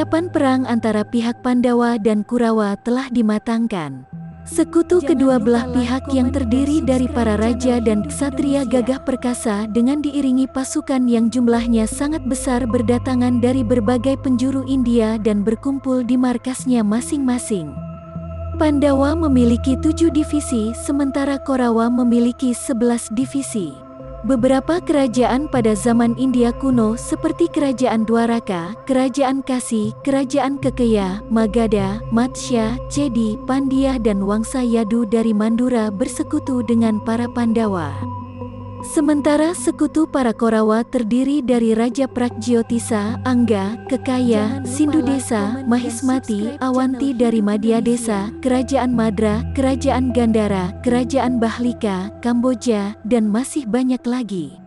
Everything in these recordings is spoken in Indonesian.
Persiapan perang antara pihak Pandawa dan Kurawa telah dimatangkan. Sekutu kedua belah pihak yang terdiri dari para raja dan ksatria gagah perkasa dengan diiringi pasukan yang jumlahnya sangat besar berdatangan dari berbagai penjuru India dan berkumpul di markasnya masing-masing. Pandawa memiliki 7 divisi sementara Korawa memiliki 11 divisi. Beberapa kerajaan pada zaman India kuno seperti Kerajaan Dwaraka, Kerajaan Kasi, Kerajaan Kekeya, Magadha, Matsya, Chedi, Pandya dan Wangsa Yadu dari Mandura bersekutu dengan para Pandawa. Sementara sekutu para Korawa terdiri dari Raja Pragjyotisa, Angga, Kekaya, Sindudesa, Mahismati, Awanti dari Madhya Desa, Kerajaan Madra, Kerajaan Gandhara, Kerajaan Bahlika, Kamboja, dan masih banyak lagi.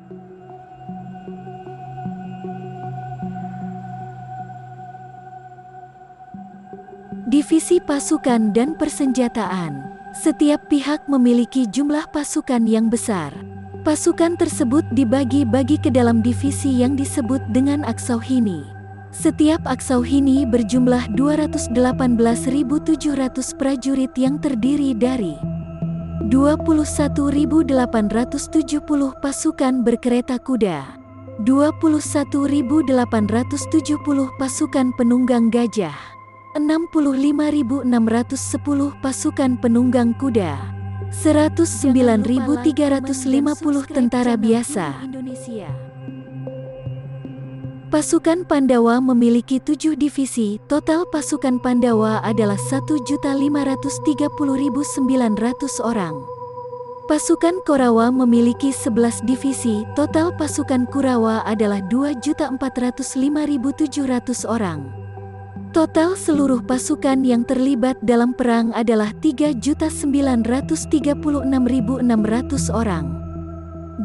Divisi pasukan dan persenjataan. Setiap pihak memiliki jumlah pasukan yang besar. Pasukan tersebut dibagi-bagi ke dalam divisi yang disebut dengan Aksauhini. Setiap Aksauhini berjumlah 218.700 prajurit yang terdiri dari 21.870 pasukan berkereta kuda, 21.870 pasukan penunggang gajah, 65.610 pasukan penunggang kuda, 109.350 tentara biasa. Pasukan Pandawa memiliki 7 divisi, total pasukan Pandawa adalah 1.530.900 orang. Pasukan Korawa memiliki 11 divisi, total pasukan Kurawa adalah 2.405.700 orang. Total seluruh pasukan yang terlibat dalam perang adalah 3.936.600 orang.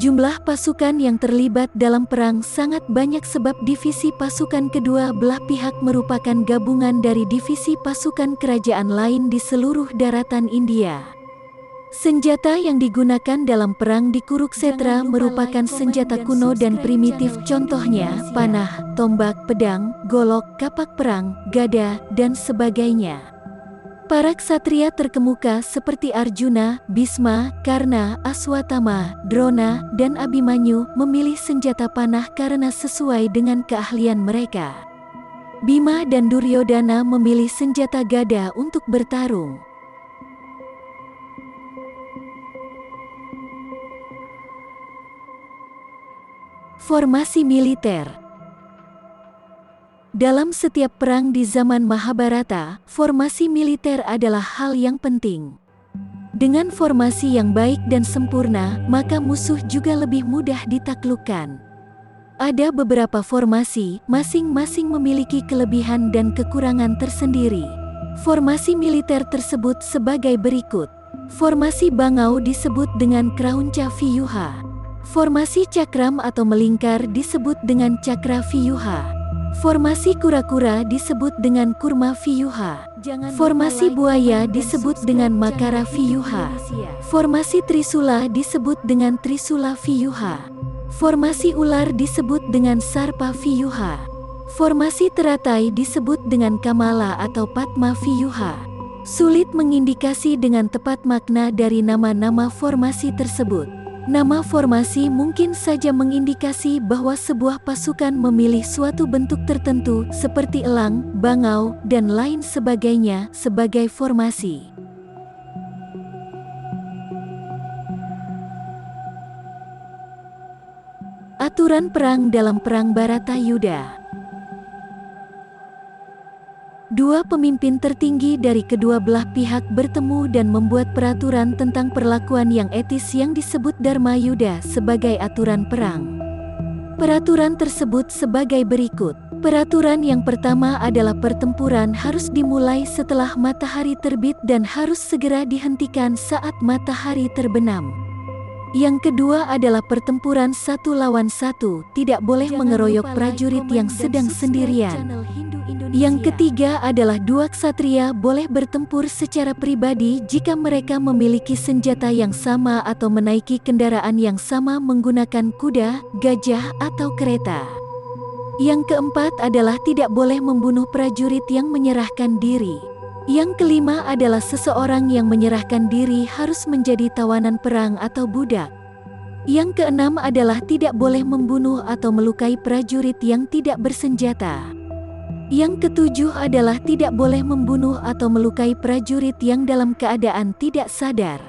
Jumlah pasukan yang terlibat dalam perang sangat banyak sebab divisi pasukan kedua belah pihak merupakan gabungan dari divisi pasukan kerajaan lain di seluruh daratan India. Senjata yang digunakan dalam perang di Kuruksetra merupakan senjata kuno dan primitif, contohnya panah, tombak, pedang, golok, kapak perang, gada, dan sebagainya. Para ksatria terkemuka seperti Arjuna, Bhisma, Karna, Aswatama, Drona, dan Abhimanyu memilih senjata panah karena sesuai dengan keahlian mereka. Bima dan Duryodhana memilih senjata gada untuk bertarung. Formasi militer. Dalam setiap perang di zaman Mahabharata, formasi militer adalah hal yang penting. Dengan formasi yang baik dan sempurna, maka musuh juga lebih mudah ditaklukkan. Ada beberapa formasi, masing-masing memiliki kelebihan dan kekurangan tersendiri. Formasi militer tersebut sebagai berikut. Formasi Bangau disebut dengan Kraunca Viyuha. Formasi cakram atau melingkar disebut dengan cakra viyuha. Formasi kura-kura disebut dengan kurma viyuha. Formasi buaya disebut dengan makara viyuha. Formasi trisula disebut dengan trisula viyuha. Formasi ular disebut dengan sarpa viyuha. Formasi teratai disebut dengan kamala atau padma viyuha. Sulit mengindikasi dengan tepat makna dari nama-nama formasi tersebut. Nama formasi mungkin saja mengindikasi bahwa sebuah pasukan memilih suatu bentuk tertentu seperti elang, bangau, dan lain sebagainya sebagai formasi. Aturan perang dalam Perang Bharatayuddha. Dua pemimpin tertinggi dari kedua belah pihak bertemu dan membuat peraturan tentang perlakuan yang etis yang disebut Dharma Yuddha sebagai aturan perang. Peraturan tersebut sebagai berikut. Peraturan yang pertama adalah pertempuran harus dimulai setelah matahari terbit dan harus segera dihentikan saat matahari terbenam. Yang kedua adalah pertempuran 1 lawan 1, tidak boleh mengeroyok prajurit yang sedang sendirian. Yang ketiga adalah dua ksatria boleh bertempur secara pribadi jika mereka memiliki senjata yang sama atau menaiki kendaraan yang sama menggunakan kuda, gajah, atau kereta. Yang keempat adalah tidak boleh membunuh prajurit yang menyerahkan diri. Yang kelima adalah seseorang yang menyerahkan diri harus menjadi tawanan perang atau budak. Yang keenam adalah tidak boleh membunuh atau melukai prajurit yang tidak bersenjata. Yang ketujuh adalah tidak boleh membunuh atau melukai prajurit yang dalam keadaan tidak sadar.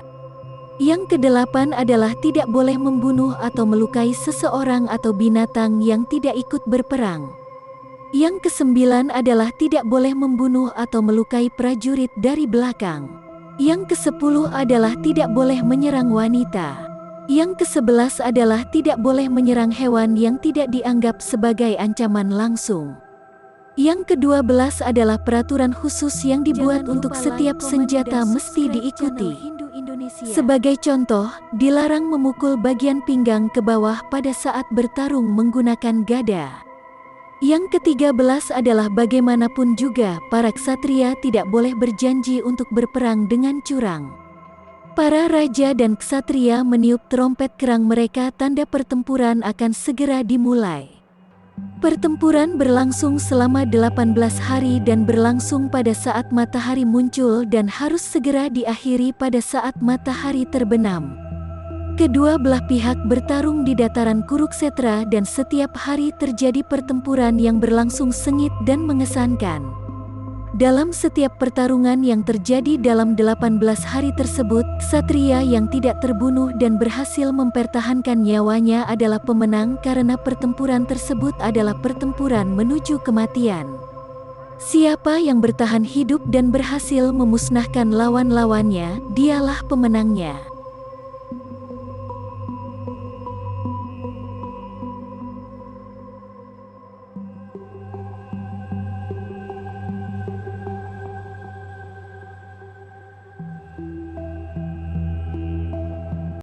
Yang kedelapan adalah tidak boleh membunuh atau melukai seseorang atau binatang yang tidak ikut berperang. Yang kesembilan adalah tidak boleh membunuh atau melukai prajurit dari belakang. Yang kesepuluh adalah tidak boleh menyerang wanita. Yang kesebelas adalah tidak boleh menyerang hewan yang tidak dianggap sebagai ancaman langsung. Yang kedua belas adalah peraturan khusus yang dibuat untuk setiap senjata mesti diikuti. Sebagai contoh, dilarang memukul bagian pinggang ke bawah pada saat bertarung menggunakan gada. Yang ketiga belas adalah bagaimanapun juga para ksatria tidak boleh berjanji untuk berperang dengan curang. Para raja dan ksatria meniup trompet kerang mereka tanda pertempuran akan segera dimulai. Pertempuran berlangsung selama 18 hari dan berlangsung pada saat matahari muncul dan harus segera diakhiri pada saat matahari terbenam. Kedua belah pihak bertarung di dataran Kuruksetra dan setiap hari terjadi pertempuran yang berlangsung sengit dan mengesankan. Dalam setiap pertarungan yang terjadi dalam 18 hari tersebut, ksatria yang tidak terbunuh dan berhasil mempertahankan nyawanya adalah pemenang karena pertempuran tersebut adalah pertempuran menuju kematian. Siapa yang bertahan hidup dan berhasil memusnahkan lawan-lawannya, dialah pemenangnya.